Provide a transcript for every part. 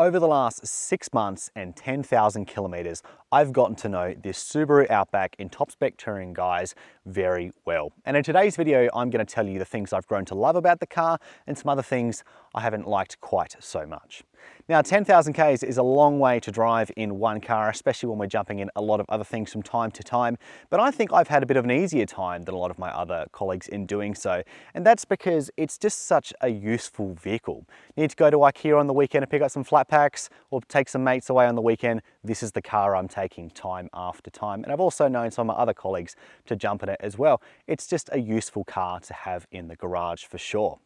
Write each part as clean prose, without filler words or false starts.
Over the last 6 months and 10,000 kilometers, I've gotten to know this Subaru Outback in top spec touring guys very well. And in today's video, I'm going to tell you the things I've grown to love about the car and some other things I haven't liked quite so much. Now, 10,000 Ks is a long way to drive in one car, especially when we're jumping in a lot of other things from time to time. But I think I've had a bit of an easier time than a lot of my other colleagues in doing so. And that's because it's just such a useful vehicle. You need to go to IKEA on the weekend and pick up some flat packs or take some mates away on the weekend. This is the car I'm taking time after time. And I've also known some of my other colleagues to jump in it as well. It's just a useful car to have in the garage for sure.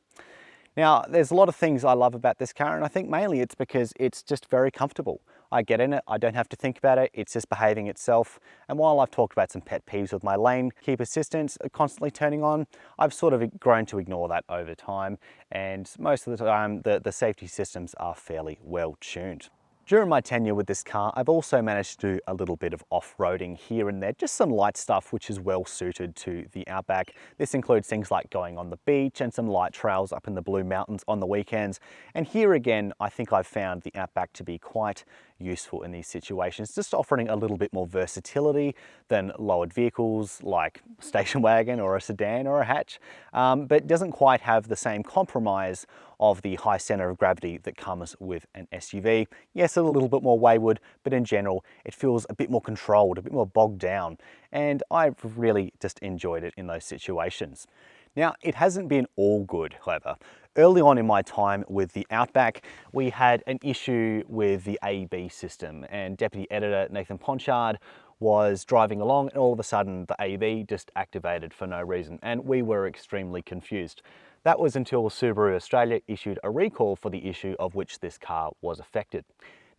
Now, there's a lot of things I love about this car, and I think mainly it's because it's just very comfortable. I get in it, I don't have to think about it, it's just behaving itself. And while I've talked about some pet peeves with my lane keep assistance constantly turning on, I've sort of grown to ignore that over time, and most of the time the safety systems are fairly well tuned. During my tenure with this car, I've also managed to do a little bit of off-roading here and there, just some light stuff which is well suited to the Outback. This includes things like going on the beach and some light trails up in the Blue Mountains on the weekends. And here again, I think I've found the Outback to be quite useful in these situations, just offering a little bit more versatility than lowered vehicles like a station wagon or a sedan or a hatch, but doesn't quite have the same compromise of the high center of gravity that comes with an SUV. Yes, a little bit more wayward, but in general, it feels a bit more controlled, a bit more bogged down, and I've really just enjoyed it in those situations. Now, it hasn't been all good, however. Early on in my time with the Outback, we had an issue with the AEB system, and Deputy Editor Nathan Ponchard was driving along and all of a sudden the AEB just activated for no reason, and we were extremely confused. That was until Subaru Australia issued a recall for the issue of which this car was affected.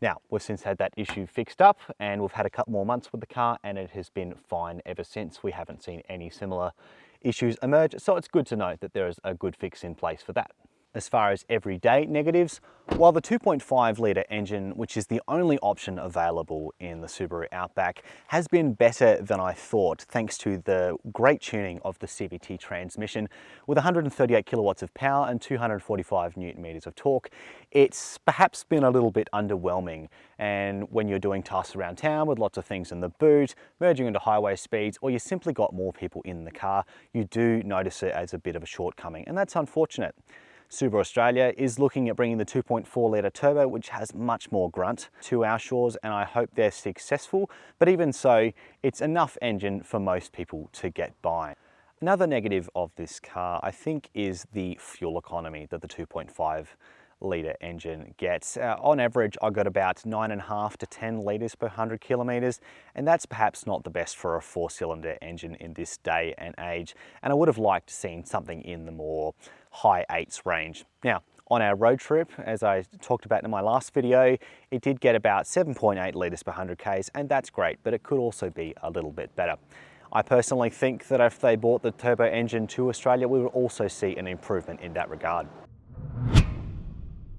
Now, we've since had that issue fixed up and we've had a couple more months with the car and it has been fine ever since. We haven't seen any similar issues emerge, so it's good to know that there is a good fix in place for that. As far as everyday negatives, while the 2.5 litre engine, which is the only option available in the Subaru Outback, has been better than I thought thanks to the great tuning of the CVT transmission with 138 kilowatts of power and 245 newton meters of torque, it's perhaps been a little bit underwhelming. And when you're doing tasks around town with lots of things in the boot, merging into highway speeds, or you simply got more people in the car, you do notice it as a bit of a shortcoming, and that's unfortunate. Subaru Australia is looking at bringing the 2.4 litre turbo, which has much more grunt, to our shores, and I hope they're successful, but even so, it's enough engine for most people to get by. Another negative of this car, I think, is the fuel economy that the 2.5 litre engine gets. On average, I got about 9.5 to 10 litres per 100 kilometres, and that's perhaps not the best for a 4-cylinder engine in this day and age, and I would have liked to seen something in the more high 8s range. Now, on our road trip, as I talked about in my last video, it did get about 7.8 litres per 100 Ks, and that's great, but it could also be a little bit better. I personally think that if they brought the turbo engine to Australia, we would also see an improvement in that regard.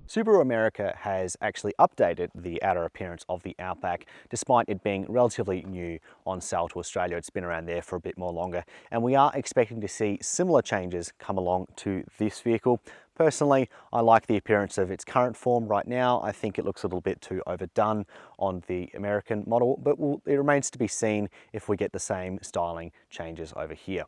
Subaru America has actually updated the outer appearance of the Outback, despite it being relatively new on sale to Australia. It's been around there for a bit more longer, and we are expecting to see similar changes come along to this vehicle. Personally, I like the appearance of its current form right now. I think it looks a little bit too overdone on the American model, but it remains to be seen if we get the same styling changes over here.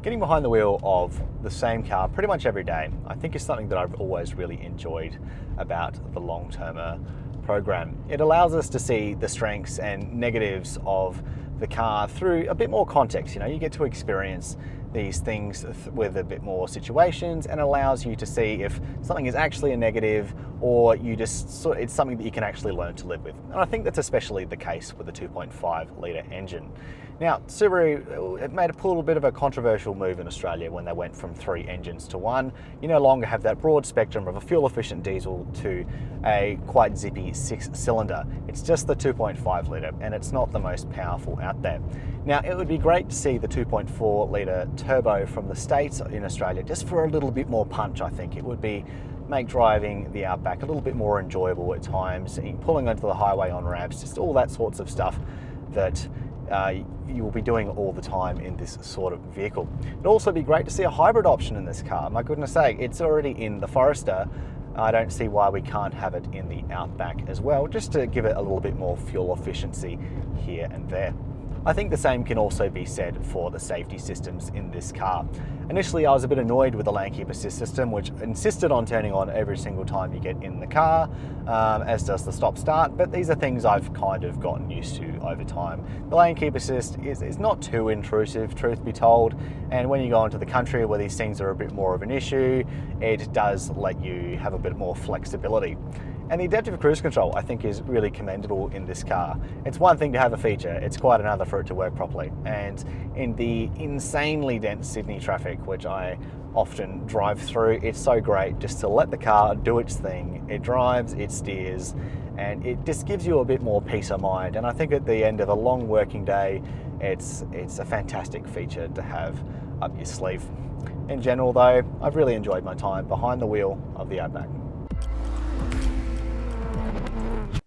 Getting behind the wheel of the same car pretty much every day, I think, is something that I've always really enjoyed about the long-termer program. It allows us to see the strengths and negatives of the car through a bit more context. You know, you get to experience these things with a bit more situations, and allows you to see if something is actually a negative or it's something that you can actually learn to live with. And I think that's especially the case with the 2.5 litre engine. Now, Subaru made a little bit of a controversial move in Australia when they went from 3 engines to 1. You no longer have that broad spectrum of a fuel-efficient diesel to a quite zippy 6-cylinder. It's just the 2.5 litre, and it's not the most powerful out there. Now, it would be great to see the 2.4 litre turbo from the States in Australia, just for a little bit more punch. I think it would make driving the Outback a little bit more enjoyable at times, pulling onto the highway on ramps, just all that sorts of stuff that you will be doing all the time in this sort of vehicle. It'd also be great to see a hybrid option in this car. My goodness sake, it's already in the Forester I don't see why we can't have it in the Outback as well, just to give it a little bit more fuel efficiency here and there. I think the same can also be said for the safety systems in this car. Initially, I was a bit annoyed with the lane keep assist system, which insisted on turning on every single time you get in the car, as does the stop start, but these are things I've kind of gotten used to over time. The lane keep assist is not too intrusive, truth be told, and when you go into the country where these things are a bit more of an issue, it does let you have a bit more flexibility. And the adaptive cruise control, I think, is really commendable in this car. It's one thing to have a feature, it's quite another for it to work properly. And in the insanely dense Sydney traffic, which I often drive through, it's so great just to let the car do its thing. It drives, it steers, and it just gives you a bit more peace of mind. And I think at the end of a long working day, it's a fantastic feature to have up your sleeve. In general though, I've really enjoyed my time behind the wheel of the Outback.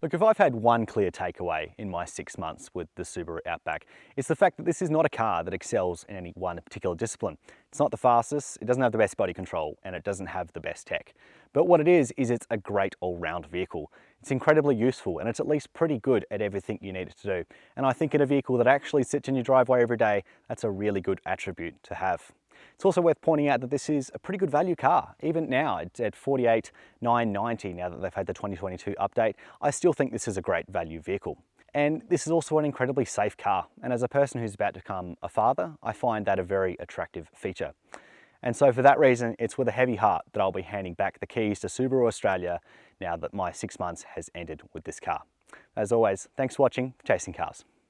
Look, if I've had one clear takeaway in my 6 months with the Subaru Outback, it's the fact that this is not a car that excels in any one particular discipline. It's not the fastest, it doesn't have the best body control, and it doesn't have the best tech. But what it is it's a great all-round vehicle. It's incredibly useful, and it's at least pretty good at everything you need it to do. And I think in a vehicle that actually sits in your driveway every day, that's a really good attribute to have. It's also worth pointing out that this is a pretty good value car. Even now, it's at $48,990 now that they've had the 2022 update. I still think this is a great value vehicle. And this is also an incredibly safe car. And as a person who's about to become a father, I find that a very attractive feature. And so for that reason, it's with a heavy heart that I'll be handing back the keys to Subaru Australia now that my 6 months has ended with this car. As always, thanks for watching Chasing Cars.